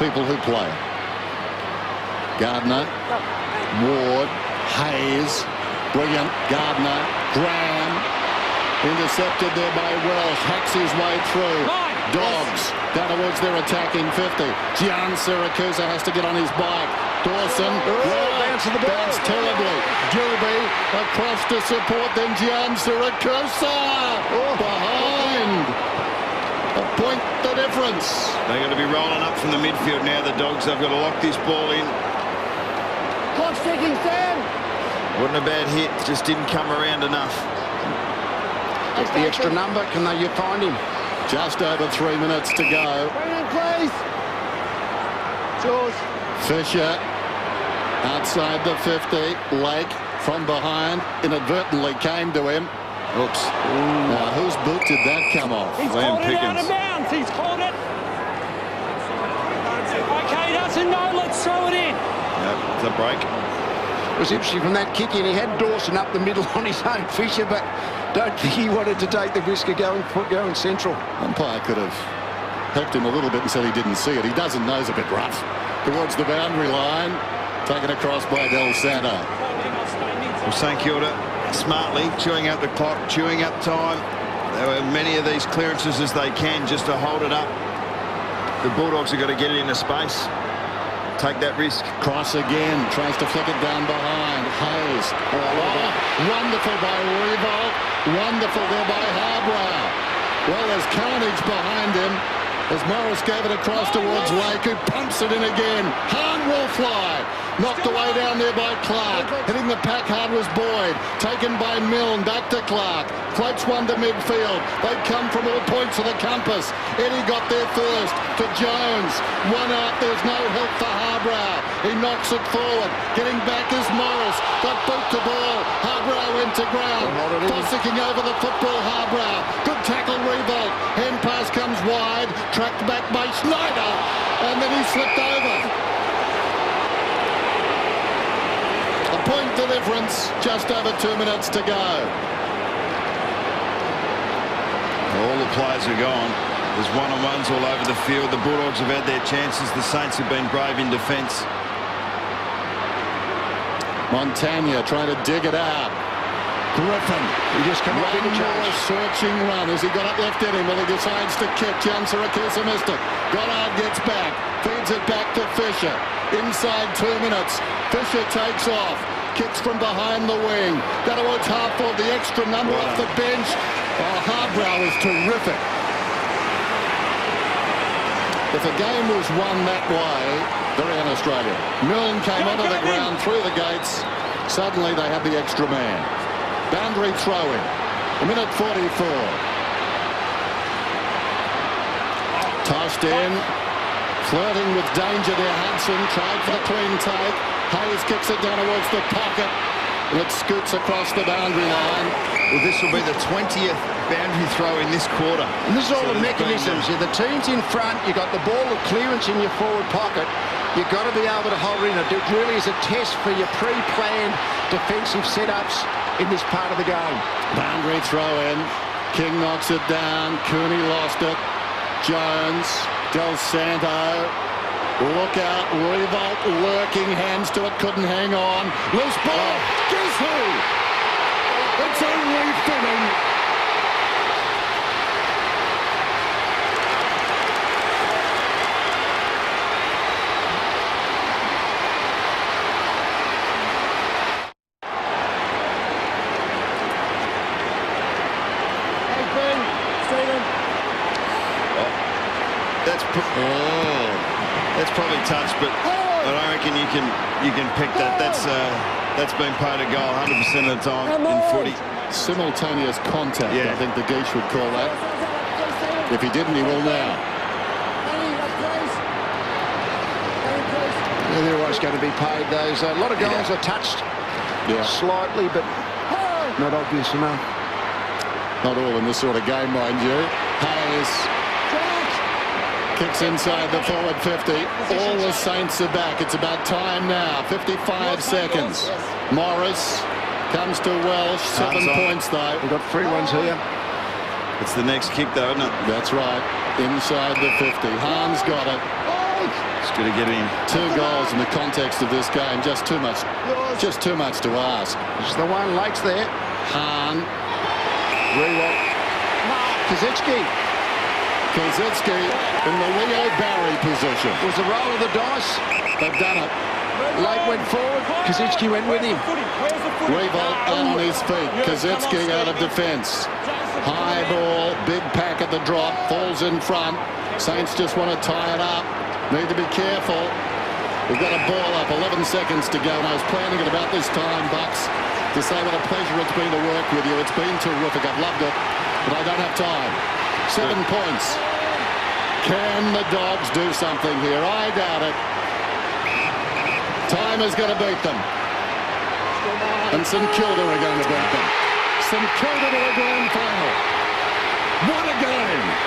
people who play. Gardner, Ward, Hayes, brilliant. Gardner, Graham, intercepted there by Welsh, hacks his way through. Dogs down towards their attacking 50. Gian Siracusa has to get on his bike. Dawson, bounce terribly. Gilby across to support, then Gian Siracusa behind. A point the difference. They're going to be rolling up from the midfield now, the Dogs. They've got to lock this ball in. Clock's ticking, Sam. Wasn't a bad hit, just didn't come around enough. It's the extra number. Can you find him? Just over 3 minutes to go. Bring in, please. George. Fisher outside the 50. Lake from behind inadvertently came to him. Oops. Now, whose boot did that come off? He's Liam called it out Pickens. of bounds. He's called it. Okay, doesn't know. Let's throw it in. Yep, it's a break. It was interesting from that kick in. He had Dawson up the middle on his own, Fisher, but don't think he wanted to take the risk of going central. Umpire could have helped him a little bit and said he didn't see it. He doesn't know, it's a bit rough. Towards the boundary line, taken across by Del Santo. Well, St Kilda smartly chewing up the clock, chewing up time. There were many of these clearances as they can just to hold it up. The Bulldogs have got to get it into space. Take that risk. Cross again, tries to flick it down behind. Hayes. Wonderful by Revolt. Wonderful there by Harbrow. Well, there's carnage behind him as Morris gave it across towards Lake, who pumps it in again. Hahn will fly. Knocked away down there by Clark. Hitting the pack hard was Boyd. Taken by Milne. Back to Clark. Floats one to midfield. They come from all points of the compass. Eddie got there first to Jones. One out. There's no help for Harbrow. He knocks it forward. Getting back is Morris. Got boot to ball. Harbrow went to ground. Fossicking over the football. Harbrow. Good tackle, Revolt. Hand pass comes wide. Tracked back by Schneider. And then he slipped over. A point the difference. Just over 2 minutes to go. All the players are gone. There's one-on-ones all over the field. The Bulldogs have had their chances. The Saints have been brave in defence. Montagna trying to dig it out. Griffin. He just come up in One the more charge. searching run as he got it left in him. Well, he decides to kick. Gian Siracusa missed it. Goddard gets back. Feeds it back to Fisher. Inside 2 minutes. Fisher takes off. Kicks from behind the wing. Down towards half forward. The extra number off the bench. Oh, Harbrow is terrific. If a game was won that way, very un-Australian. Milne came onto the ground through the gates. Suddenly they had the extra man. Boundary throw-in. A minute 44. Tossed in. Flirting with danger there, Hudson. Tried for the clean take. Hayes kicks it down towards the pocket. And it scoots across the boundary line. Well, this will be the 20th boundary throw in this quarter. And this is all the mechanisms. The team's in front. You've got the ball of clearance in your forward pocket. You've got to be able to hold it in. It really is a test for your pre-planned defensive setups in this part of the game. Boundary throw-in. King knocks it down. Cooney lost it. Jones. Del Santo. Look out. Revolt lurking. Hands to it. Couldn't hang on. Loose ball. Guess who? It's a refitting. That's probably touched, but I don't reckon you can pick that. That's been paid a goal 100% of the time in footy. Simultaneous contact, Yeah. I think the Geesh would call that. If he didn't, he will now. Yeah, they're always going to be paid those. A lot of goals are touched slightly, but not obvious enough. Not all in this sort of game, mind you. Hayes kicks inside the forward 50. All the Saints are back. It's about time now. 55 seconds. Morris comes to Welsh. 7 points, though. We've got free ones here. It's the next kick, though, isn't it? That's right. Inside the 50. Hahn's got it. He's going to get in. 2 goals in the context of this game. Just too much to ask. It's the one Lake's there. Hahn. Rewalt. Kazitsky. Kazitsky in the Leo Barry position. Was the roll of the dice. They've done it. Lake went forward. Kazitsky went with him. Revolt out on his feet. Kazitsky out of defence. High ball, big pack at the drop, falls in front. Saints just want to tie it up. Need to be careful. We've got a ball up, 11 seconds to go, and I was planning it about this time, Bucks, to say what a pleasure it's been to work with you. It's been terrific. I've loved it, but I don't have time. 7 points. Can the Dogs do something here? I doubt it. Time is going to beat them. And St Kilda are going to beat them. St Kilda to the grand final. What a game!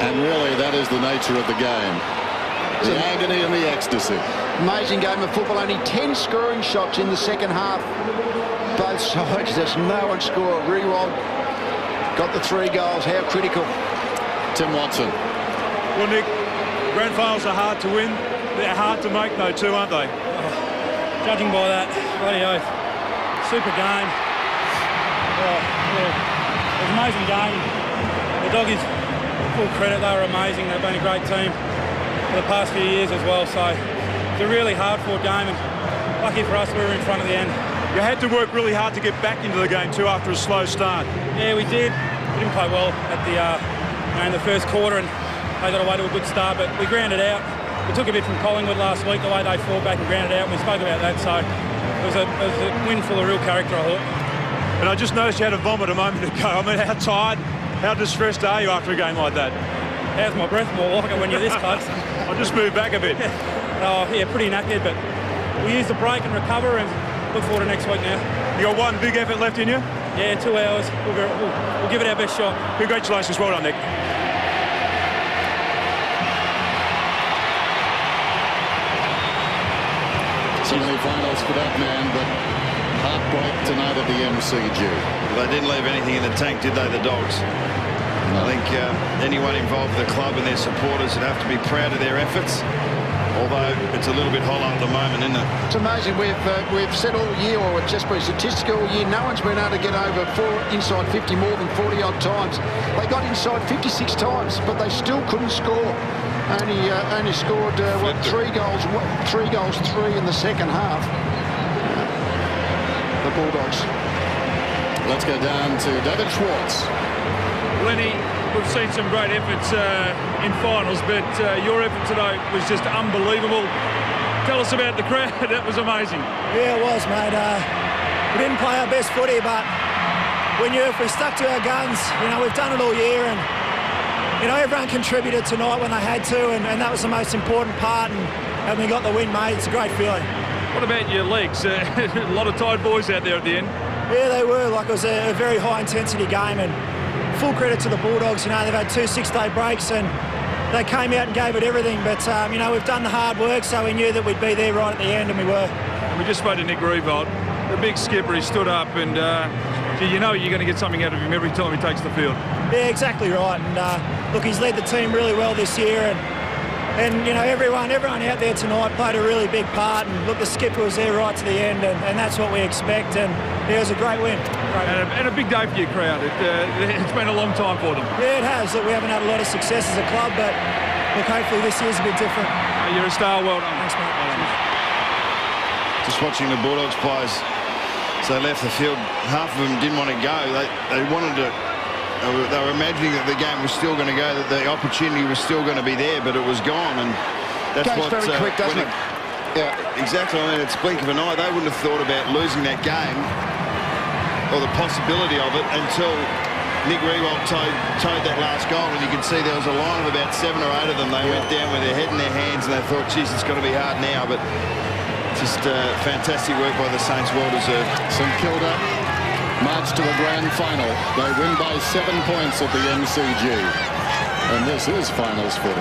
And really, that is the nature of the game. The agony and the ecstasy. Amazing game of football. Only 10 scoring shots in the second half. Both sides. There's no one scored. Rewald got the 3 goals. How critical. Tim Watson. Well, Nick, grand finals are hard to win. They're hard to make, though, too, aren't they? Judging by that, bloody oath. Super game. Oh, yeah. It was an amazing game. The Doggies, full credit, they were amazing. They've been a great team for the past few years as well. So it's a really hard-fought game, and lucky for us, we were in front of the end. You had to work really hard to get back into the game, too, after a slow start. Yeah, we did. We didn't play well at the in the first quarter, and they got away to a good start, but we grounded out. We took a bit from Collingwood last week, the way they fought back and grounded out, and we spoke about that. So it was a win full of real character, I thought. And I just noticed you had a vomit a moment ago. I mean, how tired, how distressed are you after a game like that? How's my breath? More like it when you're this close. I'll just move back a bit. Oh, yeah, pretty knackered, but we used the break and recover and look forward to next week now. You got one big effort left in you? Yeah, 2 hours. We'll give it our best shot. Congratulations. Well done, Nick. Semi-finals for that man, but heartbreak tonight at the MCG. They didn't leave anything in the tank, did they, the Dogs? I think anyone involved with the club and their supporters would have to be proud of their efforts, although it's a little bit hollow at the moment, isn't it? It's amazing. We've said all year, or it's just been statistical all year, no one's been able to get over inside 50 more than 40-odd times. They got inside 56 times, but they still couldn't score. Only scored, 3 goals, 3 in the second half. The Bulldogs. Let's go down to David Schwartz. Lenny, we've seen some great efforts in finals, but your effort today was just unbelievable. Tell us about the crowd. That was amazing. Yeah, it was, mate. We didn't play our best footy, but we knew if we stuck to our guns, we've done it all year, and everyone contributed tonight when they had to, and that was the most important part, and we got the win, mate. It's a great feeling. What about your legs? A lot of tired boys out there at the end. Yeah, they were. It was a very high-intensity game, and full credit to the Bulldogs. They've had 2 6-day breaks, and they came out and gave it everything. But, we've done the hard work, so we knew that we'd be there right at the end, and we were. We just spoke to Nick Revolt, the big skipper. He stood up, and you're going to get something out of him every time he takes the field. Yeah, exactly right. And, look, he's led the team really well this year, and And, you know, everyone out there tonight played a really big part. And, look, the skipper was there right to the end, and that's what we expect. And it was a great win. And a big day for your crowd. It's been a long time for them. Yeah, it has. Look, we haven't had a lot of success as a club, but, look, hopefully this year's a bit different. You're a star. Well done. Thanks, mate. Just watching the Bulldogs players, so they left the field. Half of them didn't want to go. They wanted to. They were imagining that the game was still going to go, that the opportunity was still going to be there, but it was gone. And that's Goes what very quick, doesn't it? Yeah, exactly. I mean, it's blink of an eye. They wouldn't have thought about losing that game or the possibility of it until Nick Riewoldt towed that last goal, and you could see there was a line of about 7 or 8 of them. They went down with their head in their hands, and they thought, geez, it's going to be hard now. But just fantastic work by the Saints, well deserved. St Kilda march to the grand final. They win by 7 points at the MCG. And this is finals footy.